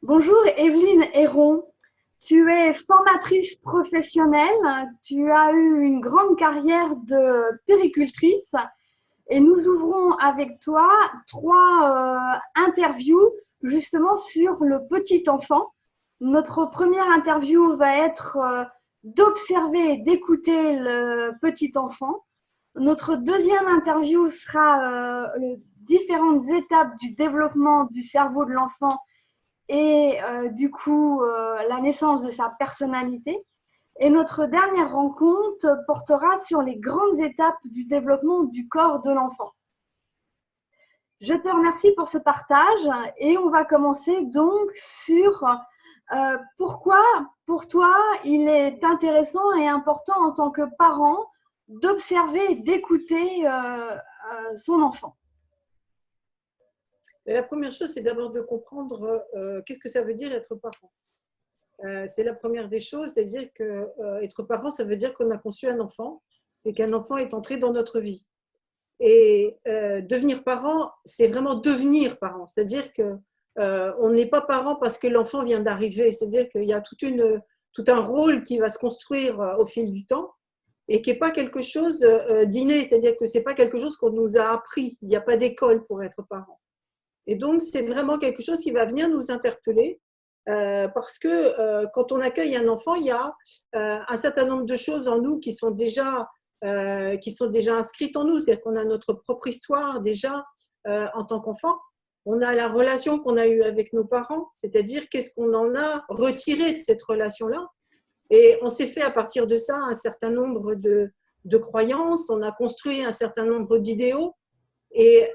Bonjour Evelyne Héron, tu es formatrice professionnelle, tu as eu une grande carrière de péricultrice et nous ouvrons avec toi trois interviews justement sur le petit enfant. Notre première interview va être d'observer et d'écouter le petit enfant. Notre deuxième interview sera les différentes étapes du développement du cerveau de l'enfant et du coup la naissance de sa personnalité. Et notre dernière rencontre portera sur les grandes étapes du développement du corps de l'enfant. Je te remercie pour ce partage et on va commencer donc sur pourquoi pour toi il est intéressant et important en tant que parent d'observer et d'écouter son enfant. La première chose, c'est d'abord de comprendre qu'est-ce que ça veut dire être parent. C'est la première des choses, c'est-à-dire que être parent, ça veut dire qu'on a conçu un enfant et qu'un enfant est entré dans notre vie. Et devenir parent, c'est vraiment devenir parent, c'est-à-dire que on n'est pas parent parce que l'enfant vient d'arriver, c'est-à-dire qu'il y a tout un rôle qui va se construire au fil du temps et qui n'est pas quelque chose d'inné, c'est-à-dire que ce n'est pas quelque chose qu'on nous a appris, il n'y a pas d'école pour être parent. Et donc, c'est vraiment quelque chose qui va venir nous interpeller parce que quand on accueille un enfant, il y a un certain nombre de choses en nous qui sont déjà inscrites en nous. C'est-à-dire qu'on a notre propre histoire déjà en tant qu'enfant. On a la relation qu'on a eue avec nos parents, c'est-à-dire qu'est-ce qu'on en a retiré de cette relation-là. Et on s'est fait à partir de ça un certain nombre de croyances, on a construit un certain nombre d'idéaux. Et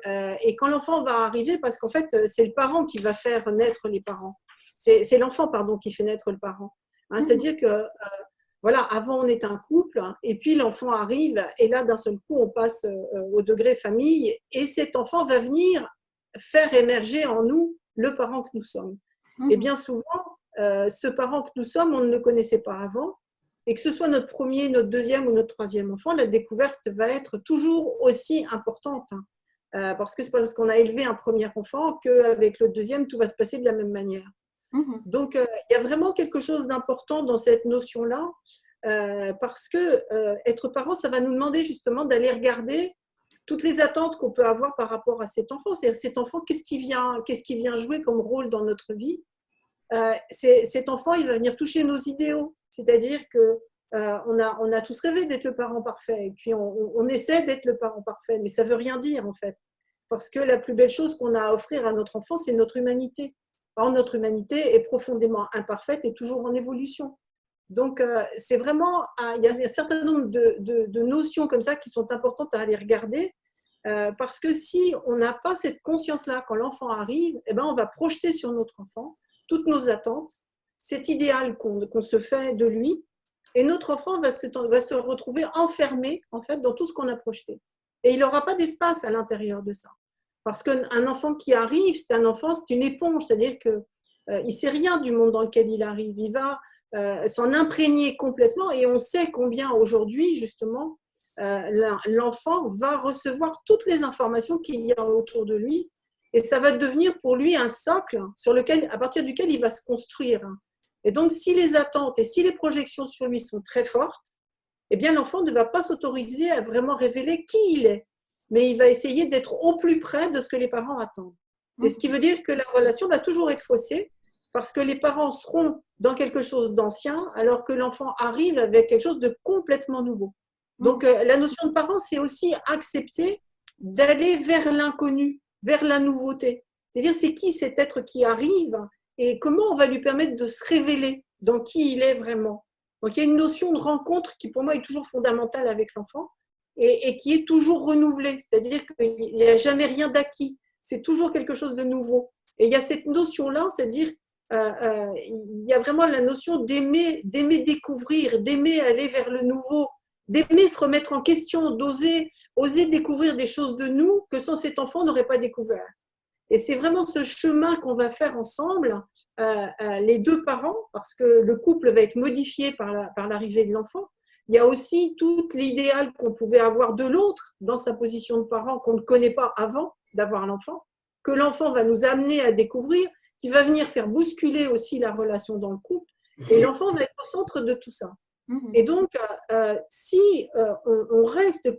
quand l'enfant va arriver, parce qu'en fait, c'est le parent qui va faire naître les parents. C'est l'enfant, pardon, qui fait naître le parent. Hein, c'est-à-dire que, voilà, avant, on est un couple, hein, et puis l'enfant arrive, et là, d'un seul coup, on passe au degré famille, et cet enfant va venir faire émerger en nous le parent que nous sommes. Et bien souvent, ce parent que nous sommes, on ne le connaissait pas avant, et que ce soit notre premier, notre deuxième ou notre troisième enfant, la découverte va être toujours aussi importante. Hein. Parce que c'est parce qu'on a élevé un premier enfant qu'avec le deuxième, tout va se passer de la même manière. Donc, il y a vraiment quelque chose d'important dans cette notion-là, parce que être parent, ça va nous demander justement d'aller regarder toutes les attentes qu'on peut avoir par rapport à cet enfant. C'est-à-dire, cet enfant, qu'est-ce qui vient jouer comme rôle dans notre vie. Cet enfant, il va venir toucher nos idéaux. C'est-à-dire que on a tous rêvé d'être le parent parfait, et puis on essaie d'être le parent parfait, mais ça ne veut rien dire en fait. Parce que la plus belle chose qu'on a à offrir à notre enfant, c'est notre humanité. Or, notre humanité est profondément imparfaite et toujours en évolution. Donc, c'est vraiment, il y a un certain nombre de notions comme ça qui sont importantes à aller regarder, parce que si on n'a pas cette conscience-là quand l'enfant arrive, eh ben, on va projeter sur notre enfant toutes nos attentes, cet idéal qu'on se fait de lui, et notre enfant va se retrouver enfermé en fait dans tout ce qu'on a projeté. Et il n'aura pas d'espace à l'intérieur de ça. Parce qu'un enfant qui arrive, c'est une éponge, c'est-à-dire qu'il ne sait rien du monde dans lequel il arrive. Il va s'en imprégner complètement, et on sait combien aujourd'hui, justement, l'enfant va recevoir toutes les informations qu'il y a autour de lui, et ça va devenir pour lui un socle à partir duquel il va se construire. Et donc, si les attentes et si les projections sur lui sont très fortes, eh bien, l'enfant ne va pas s'autoriser à vraiment révéler qui il est, mais il va essayer d'être au plus près de ce que les parents attendent. Et ce qui veut dire que la relation va toujours être faussée, parce que les parents seront dans quelque chose d'ancien, alors que l'enfant arrive avec quelque chose de complètement nouveau. Donc, la notion de parent, c'est aussi accepter d'aller vers l'inconnu, vers la nouveauté. C'est-à-dire, c'est qui cet être qui arrive et comment on va lui permettre de se révéler dans qui il est vraiment. Donc, il y a une notion de rencontre qui, pour moi, est toujours fondamentale avec l'enfant et qui est toujours renouvelée. C'est-à-dire qu'il n'y a jamais rien d'acquis. C'est toujours quelque chose de nouveau. Et il y a cette notion-là, c'est-à-dire il y a vraiment la notion d'aimer découvrir, d'aimer aller vers le nouveau, d'aimer se remettre en question, oser découvrir des choses de nous que sans cet enfant n'aurait pas découvert. Et c'est vraiment ce chemin qu'on va faire ensemble, les deux parents, parce que le couple va être modifié par l'arrivée de l'enfant. Il y a aussi tout l'idéal qu'on pouvait avoir de l'autre dans sa position de parent qu'on ne connaît pas avant d'avoir l'enfant, que l'enfant va nous amener à découvrir, qui va venir faire bousculer aussi la relation dans le couple. Et l'enfant va être au centre de tout ça. Et donc, si on reste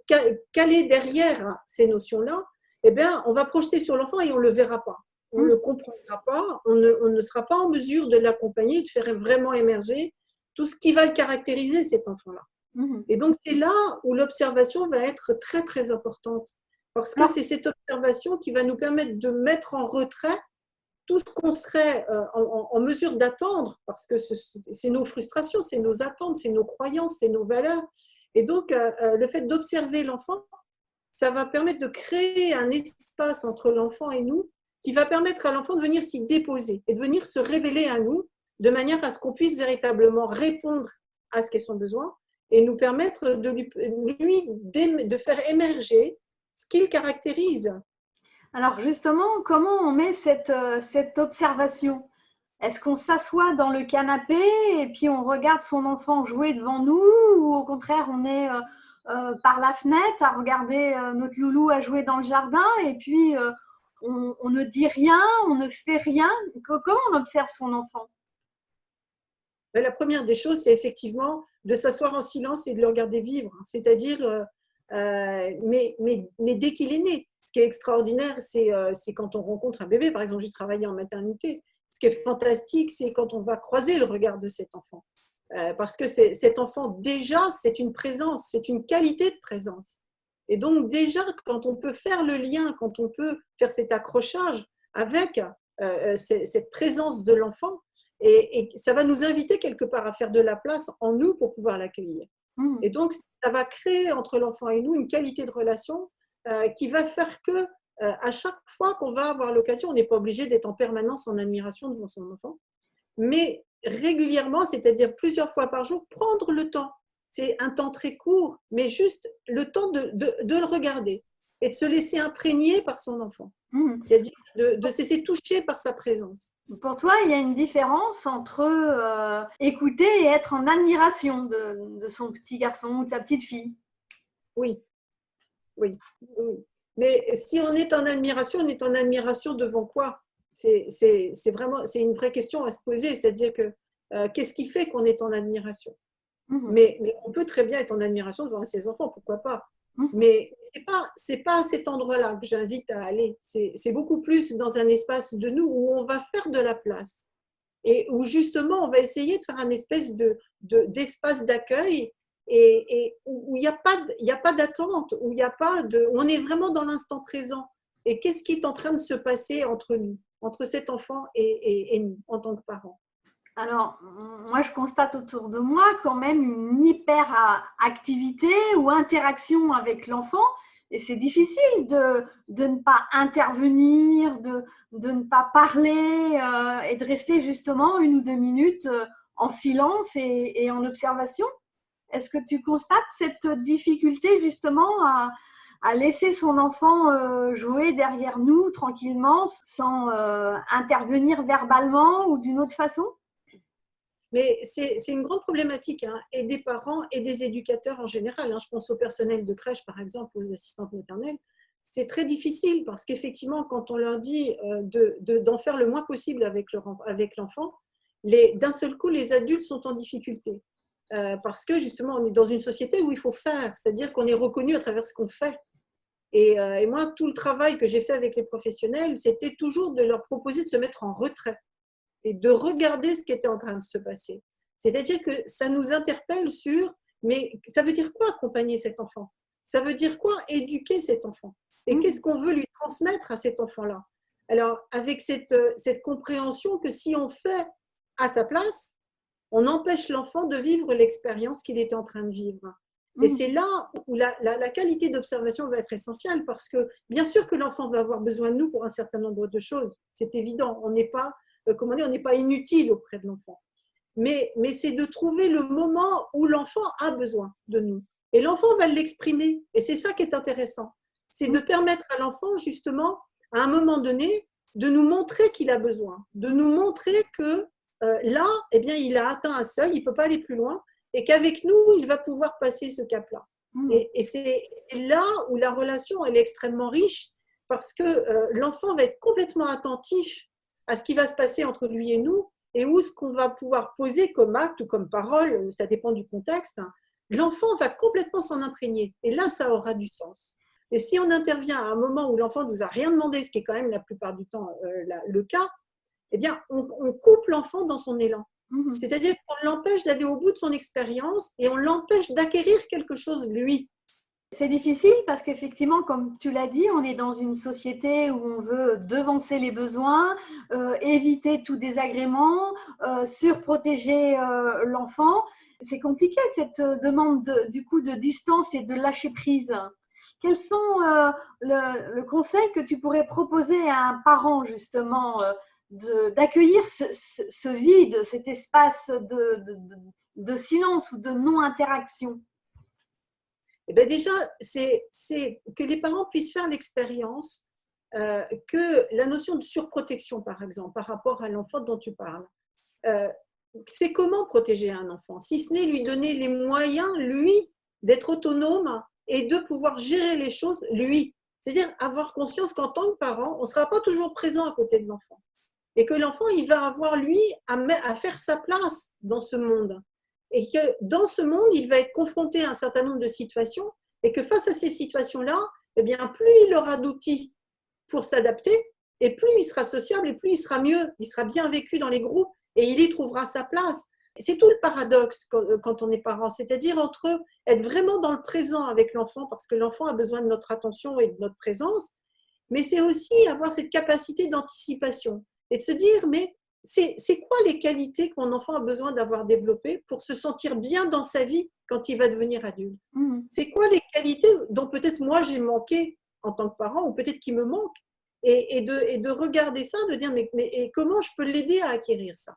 calé derrière ces notions-là, eh bien, on va projeter sur l'enfant et on ne le verra pas. On ne le comprendra pas, on ne sera pas en mesure de l'accompagner, de faire vraiment émerger tout ce qui va le caractériser, cet enfant-là. Et donc, c'est là où l'observation va être très, très importante. Parce que c'est cette observation qui va nous permettre de mettre en retrait tout ce qu'on serait en mesure d'attendre, parce que c'est nos frustrations, c'est nos attentes, c'est nos croyances, c'est nos valeurs. Et donc, le fait d'observer l'enfant, ça va permettre de créer un espace entre l'enfant et nous qui va permettre à l'enfant de venir s'y déposer et de venir se révéler à nous de manière à ce qu'on puisse véritablement répondre à ce qu'est son besoin et nous permettre de faire émerger ce qu'il caractérise. Alors justement, comment on met cette observation? Est-ce qu'on s'assoit dans le canapé et puis on regarde son enfant jouer devant nous, ou au contraire on est par la fenêtre à regarder notre loulou à jouer dans le jardin et puis on ne dit rien, on ne fait rien? Comment on observe son enfant? La première des choses, c'est effectivement de s'asseoir en silence et de le regarder vivre. C'est-à-dire, mais dès qu'il est né. Ce qui est extraordinaire, c'est quand on rencontre un bébé. Par exemple, j'ai travaillé en maternité. Ce qui est fantastique, c'est quand on va croiser le regard de cet enfant. Parce que cet enfant, déjà, c'est une présence, c'est une qualité de présence. Et donc, déjà, quand on peut faire le lien, quand on peut faire cet accrochage avec cette présence de l'enfant, et ça va nous inviter quelque part à faire de la place en nous pour pouvoir l'accueillir. Et donc, ça va créer entre l'enfant et nous une qualité de relation qui va faire que à chaque fois qu'on va avoir l'occasion, on n'est pas obligé d'être en permanence en admiration devant son enfant, mais régulièrement, c'est-à-dire plusieurs fois par jour, prendre le temps. C'est un temps très court, mais juste le temps de le regarder et de se laisser imprégner par son enfant. C'est-à-dire de se laisser toucher par sa présence. Pour toi, il y a une différence entre écouter et être en admiration de son petit garçon ou de sa petite fille? Oui. Mais si on est en admiration, on est en admiration devant quoi? C'est une vraie question à se poser. C'est-à-dire que qu'est-ce qui fait qu'on est en admiration? Mais on peut très bien être en admiration devant ses enfants, pourquoi pas? Mais c'est pas à cet endroit-là que j'invite à aller. C'est beaucoup plus dans un espace de nous où on va faire de la place et où justement on va essayer de faire un espèce d'espace d'accueil et où il n'y a pas d'attente, où on est vraiment dans l'instant présent. Et qu'est-ce qui est en train de se passer entre nous, entre cet enfant et nous en tant que parents? Alors, moi, je constate autour de moi quand même une hyperactivité ou interaction avec l'enfant. Et c'est difficile de ne pas intervenir, de ne pas parler et de rester justement 1 ou 2 minutes en silence et en observation. Est-ce que tu constates cette difficulté justement à laisser son enfant jouer derrière nous tranquillement sans intervenir verbalement ou d'une autre façon? Mais c'est une grande problématique, hein, et des parents et des éducateurs en général. Hein. Je pense au personnel de crèche, par exemple, aux assistantes maternelles. C'est très difficile parce qu'effectivement, quand on leur dit d'en faire le moins possible avec l'enfant, d'un seul coup, les adultes sont en difficulté. Parce que justement, on est dans une société où il faut faire, c'est-à-dire qu'on est reconnu à travers ce qu'on fait. Et moi, tout le travail que j'ai fait avec les professionnels, c'était toujours de leur proposer de se mettre en retrait et de regarder ce qui était en train de se passer. C'est-à-dire que ça nous interpelle sur, mais ça veut dire quoi accompagner cet enfant? Ça veut dire quoi éduquer cet enfant? Et qu'est-ce qu'on veut lui transmettre à cet enfant-là? Alors, avec cette compréhension que si on fait à sa place, on empêche l'enfant de vivre l'expérience qu'il était en train de vivre. Et c'est là où la qualité d'observation va être essentielle parce que bien sûr que l'enfant va avoir besoin de nous pour un certain nombre de choses. C'est évident. On n'est pas on n'est pas inutile auprès de l'enfant. Mais c'est de trouver le moment où l'enfant a besoin de nous. Et l'enfant va l'exprimer. Et c'est ça qui est intéressant. C'est de permettre à l'enfant, justement, à un moment donné, de nous montrer qu'il a besoin. De nous montrer que là, eh bien, il a atteint un seuil, il ne peut pas aller plus loin. Et qu'avec nous, il va pouvoir passer ce cap-là. Et c'est là où la relation elle est extrêmement riche parce que l'enfant va être complètement attentif à ce qui va se passer entre lui et nous, et où ce qu'on va pouvoir poser comme acte ou comme parole, ça dépend du contexte, l'enfant va complètement s'en imprégner. Et là, ça aura du sens. Et si on intervient à un moment où l'enfant ne vous a rien demandé, ce qui est quand même la plupart du temps le cas, eh bien, on coupe l'enfant dans son élan. C'est-à-dire qu'on l'empêche d'aller au bout de son expérience et on l'empêche d'acquérir quelque chose, lui. C'est difficile parce qu'effectivement, comme tu l'as dit, on est dans une société où on veut devancer les besoins, éviter tout désagrément, surprotéger l'enfant. C'est compliqué cette demande du coup de distance et de lâcher prise. Quels sont le conseil que tu pourrais proposer à un parent justement d'accueillir ce vide, cet espace de silence ou de non-interaction? Eh bien déjà, c'est que les parents puissent faire l'expérience que la notion de surprotection, par exemple, par rapport à l'enfant dont tu parles, c'est comment protéger un enfant, si ce n'est lui donner les moyens, lui, d'être autonome et de pouvoir gérer les choses, lui. C'est-à-dire avoir conscience qu'en tant que parent, on ne sera pas toujours présent à côté de l'enfant. Et que l'enfant, il va avoir, lui, à faire sa place dans ce monde. Et que dans ce monde, il va être confronté à un certain nombre de situations et que face à ces situations-là, eh bien, plus il aura d'outils pour s'adapter et plus il sera sociable et plus il sera mieux, il sera bien vécu dans les groupes et il y trouvera sa place. C'est tout le paradoxe quand on est parent, c'est-à-dire entre être vraiment dans le présent avec l'enfant parce que l'enfant a besoin de notre attention et de notre présence, mais c'est aussi avoir cette capacité d'anticipation et de se dire, mais c'est quoi les qualités que mon enfant a besoin d'avoir développées pour se sentir bien dans sa vie quand il va devenir adulte? C'est quoi les qualités dont peut-être moi j'ai manqué en tant que parent ou peut-être qu'il me manque et de regarder ça, de dire mais et comment je peux l'aider à acquérir ça?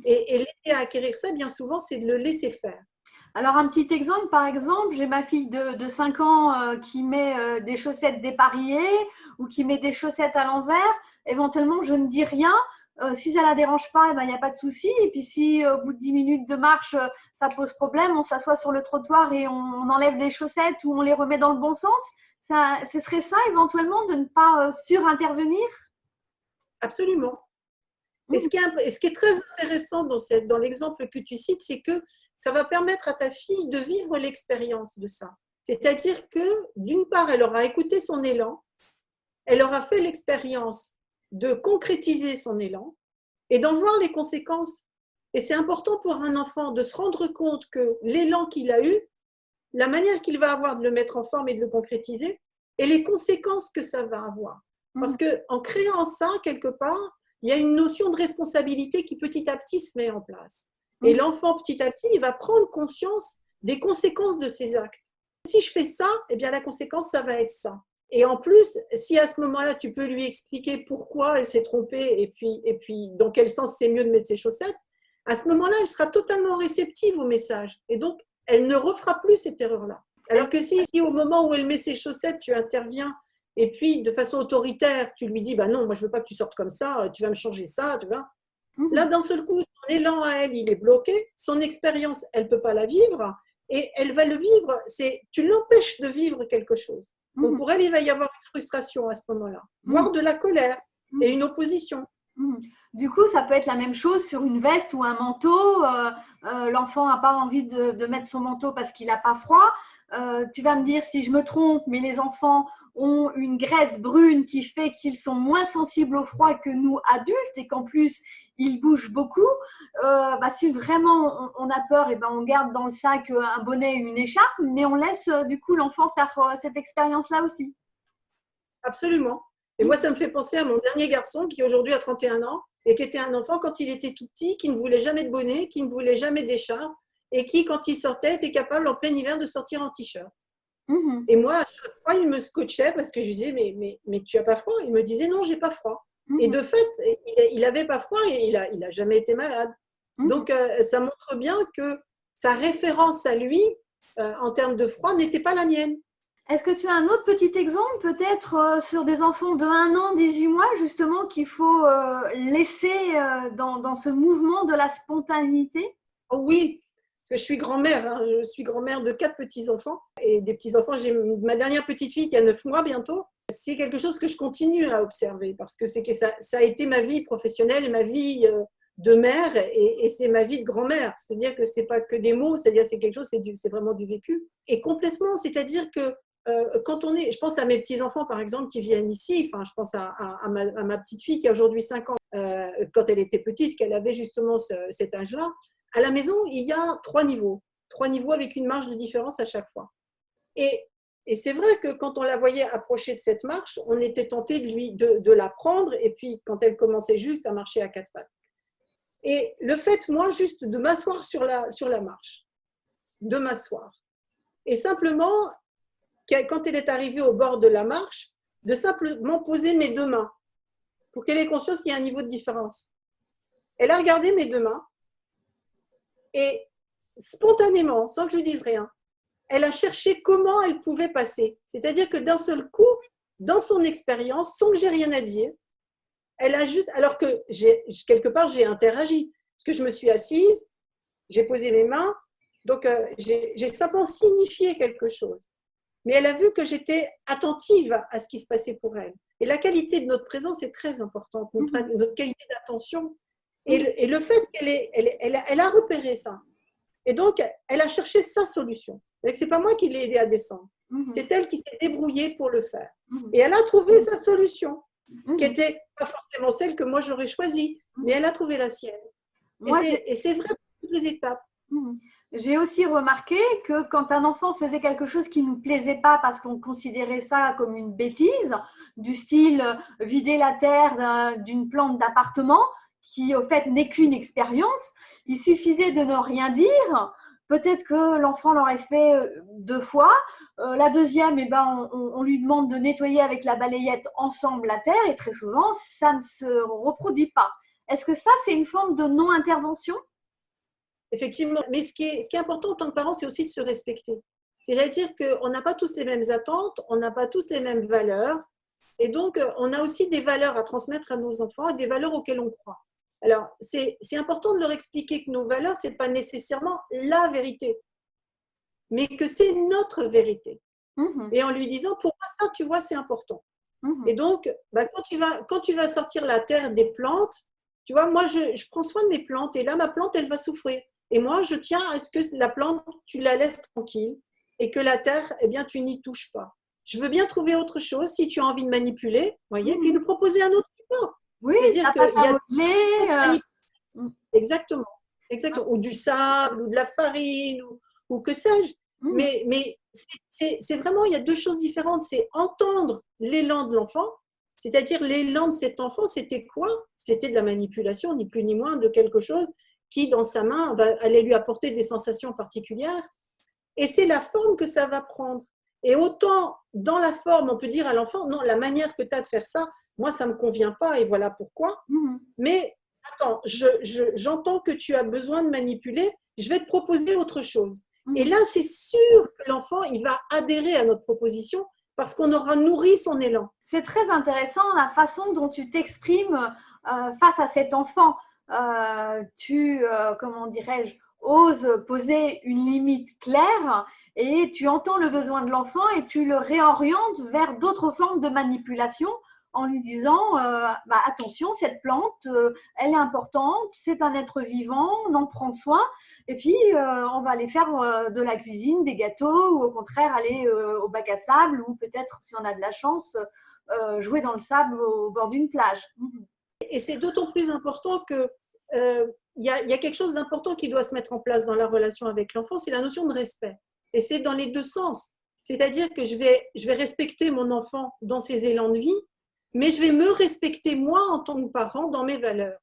Et l'aider à acquérir ça, bien souvent, c'est de le laisser faire. Alors, un petit exemple, par exemple, j'ai ma fille de 5 ans qui met des chaussettes dépareillées ou qui met des chaussettes à l'envers. Éventuellement, je ne dis rien. Si ça ne la dérange pas, il n'y a pas de souci. Et puis, si au bout de 10 minutes de marche, ça pose problème, on s'assoit sur le trottoir et on enlève les chaussettes ou on les remet dans le bon sens. Ce serait ça, éventuellement, de ne pas surintervenir? Absolument. Et ce qui est très intéressant dans l'exemple que tu cites, c'est que ça va permettre à ta fille de vivre l'expérience de ça. C'est-à-dire que, d'une part, elle aura écouté son élan, elle aura fait l'expérience de concrétiser son élan et d'en voir les conséquences. Et c'est important pour un enfant de se rendre compte que l'élan qu'il a eu, la manière qu'il va avoir de le mettre en forme et de le concrétiser, et les conséquences que ça va avoir. Parce qu'en créant ça, quelque part, il y a une notion de responsabilité qui petit à petit se met en place. Et l'enfant, petit à petit, il va prendre conscience des conséquences de ses actes. Si je fais ça, eh bien la conséquence, ça va être ça. Et en plus, si à ce moment-là, tu peux lui expliquer pourquoi elle s'est trompée et puis dans quel sens c'est mieux de mettre ses chaussettes, à ce moment-là, elle sera totalement réceptive au message. Et donc, elle ne refera plus cette erreur-là. Alors que si au moment où elle met ses chaussettes, tu interviens et puis de façon autoritaire, tu lui dis bah non, moi je veux pas que tu sortes comme ça, tu vas me changer ça, tu vois. Là, d'un seul coup, son élan à elle, il est bloqué, son expérience, elle peut pas la vivre et elle va le vivre. Tu l'empêches de vivre quelque chose. Donc pour elle, il va y avoir une frustration à ce moment-là, voire de la colère et une opposition. Du coup, ça peut être la même chose sur une veste ou un manteau. L'enfant n'a pas envie de mettre son manteau parce qu'il n'a pas froid. Tu vas me dire si je me trompe, mais les enfants ont une graisse brune qui fait qu'ils sont moins sensibles au froid que nous adultes et qu'en plus, ils bougent beaucoup. Si vraiment on a peur, on garde dans le sac un bonnet et une écharpe, mais on laisse du coup l'enfant faire cette expérience-là aussi. Absolument. Et moi, ça me fait penser à mon dernier garçon qui aujourd'hui a 31 ans et qui était un enfant quand il était tout petit, qui ne voulait jamais de bonnet, qui ne voulait jamais d'écharpe et qui, quand il sortait, était capable en plein hiver de sortir en t-shirt. Et moi, à chaque fois, il me scotchait parce que je lui disais mais tu n'as pas froid? Il me disait non, j'ai pas froid. Et de fait, il n'avait pas froid et il a jamais été malade. Donc, ça montre bien que sa référence à lui, en termes de froid, n'était pas la mienne. Est-ce que tu as un autre petit exemple, peut-être sur des enfants de 1 an, 18 mois, justement, qu'il faut laisser dans ce mouvement de la spontanéité? Oh oui, parce que je suis grand-mère. Je suis grand-mère de 4 petits-enfants. Et des petits-enfants, j'ai ma dernière petite fille qui a 9 mois bientôt. c'est quelque chose que je continue à observer parce que ça a été ma vie professionnelle et ma vie de mère et c'est ma vie de grand-mère. C'est-à-dire que c'est pas que des mots, c'est-à-dire c'est quelque chose, c'est vraiment du vécu. Et complètement, c'est-à-dire que quand je pense à mes petits-enfants par exemple qui viennent ici, enfin je pense à ma petite fille qui a aujourd'hui 5 ans, quand elle était petite, qu'elle avait justement cet âge-là. À la maison, il y a 3 niveaux avec une marge de différence à chaque fois. Et c'est vrai que quand on la voyait approcher de cette marche, on était tenté de la prendre, et puis quand elle commençait juste à marcher à 4 pattes. Et le fait, moi, juste de m'asseoir sur la marche, de m'asseoir, et simplement, quand elle est arrivée au bord de la marche, de simplement poser mes 2 mains, pour qu'elle ait conscience qu'il y a un niveau de différence. Elle a regardé mes 2 mains, et spontanément, sans que je dise rien, elle a cherché comment elle pouvait passer. C'est-à-dire que d'un seul coup, dans son expérience, sans que j'ai rien à dire, elle a juste, alors que quelque part, j'ai interagi. Parce que je me suis assise, j'ai posé mes mains, donc j'ai simplement signifié quelque chose. Mais elle a vu que j'étais attentive à ce qui se passait pour elle. Et la qualité de notre présence est très importante, notre qualité d'attention. Et le fait elle a repéré ça. Et donc, elle a cherché sa solution. Ce n'est pas moi qui l'ai aidée à descendre. C'est elle qui s'est débrouillée pour le faire. Et elle a trouvé sa solution, qui n'était pas forcément celle que moi j'aurais choisie, mais elle a trouvé la sienne. Et c'est vrai pour toutes les étapes. J'ai aussi remarqué que quand un enfant faisait quelque chose qui ne nous plaisait pas parce qu'on considérait ça comme une bêtise, du style vider la terre d'une plante d'appartement, qui au fait n'est qu'une expérience, il suffisait de ne rien dire. Peut-être que l'enfant l'aurait fait 2 fois. La deuxième, eh ben, on lui demande de nettoyer avec la balayette ensemble la terre et très souvent, ça ne se reproduit pas. Est-ce que ça, c'est une forme de non-intervention ? Effectivement, mais ce qui est important en tant que parent, c'est aussi de se respecter. C'est-à-dire qu'on n'a pas tous les mêmes attentes, on n'a pas tous les mêmes valeurs, et donc on a aussi des valeurs à transmettre à nos enfants et des valeurs auxquelles on croit. Alors, c'est important de leur expliquer que nos valeurs, ce n'est pas nécessairement la vérité, mais que c'est notre vérité. Et en lui disant, pour moi, ça, tu vois, c'est important. Et donc, quand tu vas sortir la terre des plantes, tu vois, moi, je prends soin de mes plantes, et là, ma plante, elle va souffrir. Et moi, je tiens à ce que la plante, tu la laisses tranquille, et que la terre, eh bien, tu n'y touches pas. Je veux bien trouver autre chose, si tu as envie de manipuler, voyez, puis lui proposer un autre support. Oui, ça passe à modeler. Exactement. Ou du sable, ou de la farine, ou que sais-je. Mais c'est vraiment, il y a 2 choses différentes. C'est entendre l'élan de l'enfant, c'est-à-dire l'élan de cet enfant, c'était quoi? C'était de la manipulation, ni plus ni moins, de quelque chose qui, dans sa main, allait lui apporter des sensations particulières. Et c'est la forme que ça va prendre. Et autant, dans la forme, on peut dire à l'enfant, non, la manière que tu as de faire ça, moi, ça ne me convient pas, et voilà pourquoi. Mais attends, j'entends que tu as besoin de manipuler, je vais te proposer autre chose. Et là, c'est sûr que l'enfant, il va adhérer à notre proposition parce qu'on aura nourri son élan. C'est très intéressant la façon dont tu t'exprimes face à cet enfant. Comment dirais-je, oses poser une limite claire et tu entends le besoin de l'enfant et tu le réorientes vers d'autres formes de manipulation en lui disant attention, cette plante, elle est importante, c'est un être vivant, on en prend soin et puis on va aller faire de la cuisine, des gâteaux ou au contraire aller au bac à sable ou peut-être, si on a de la chance, jouer dans le sable au bord d'une plage. Et c'est d'autant plus important que il y a quelque chose d'important qui doit se mettre en place dans la relation avec l'enfant, c'est la notion de respect. Et c'est dans les 2 sens. C'est-à-dire que je vais respecter mon enfant dans ses élans de vie, mais je vais me respecter moi en tant que parent dans mes valeurs.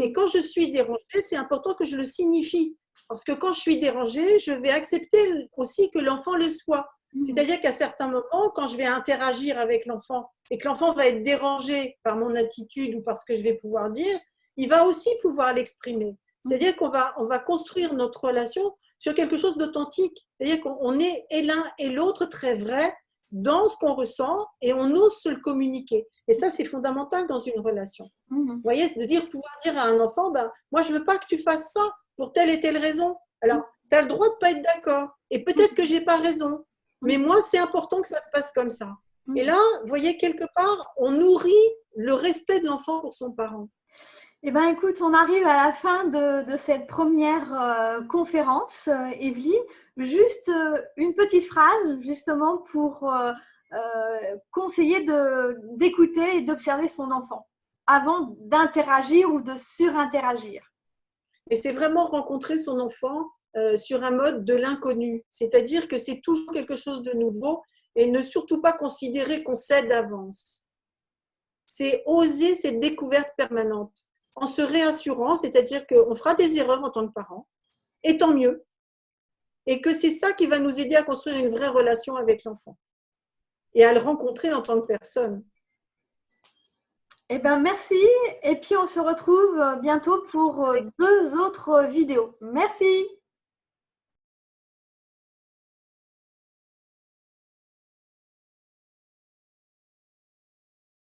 Et quand je suis dérangée, c'est important que je le signifie. Parce que quand je suis dérangée, je vais accepter aussi que l'enfant le soit. C'est-à-dire qu'à certains moments, quand je vais interagir avec l'enfant et que l'enfant va être dérangé par mon attitude ou par ce que je vais pouvoir dire, il va aussi pouvoir l'exprimer. C'est-à-dire qu'on va construire notre relation sur quelque chose d'authentique. C'est-à-dire qu'on est et l'un et l'autre très vrai dans ce qu'on ressent et on ose se le communiquer. Et ça, c'est fondamental dans une relation. Vous voyez, de pouvoir dire à un enfant, moi, je ne veux pas que tu fasses ça pour telle et telle raison. Alors, tu as le droit de ne pas être d'accord. Et peut-être que je n'ai pas raison. Mais moi, c'est important que ça se passe comme ça. Et là, vous voyez, quelque part, on nourrit le respect de l'enfant pour son parent. Eh bien, écoute, on arrive à la fin de cette première conférence, Evelyne. Juste une petite phrase, justement, pour conseiller d'écouter et d'observer son enfant avant d'interagir ou de surinteragir. Et c'est vraiment rencontrer son enfant sur un mode de l'inconnu. C'est-à-dire que c'est toujours quelque chose de nouveau et ne surtout pas considérer qu'on sait d'avance. C'est oser cette découverte permanente en se réassurant, c'est-à-dire qu'on fera des erreurs en tant que parent, et tant mieux. Et que c'est ça qui va nous aider à construire une vraie relation avec l'enfant et à le rencontrer en tant que personne. Eh bien, merci. Et puis, on se retrouve bientôt pour 2 autres vidéos. Merci.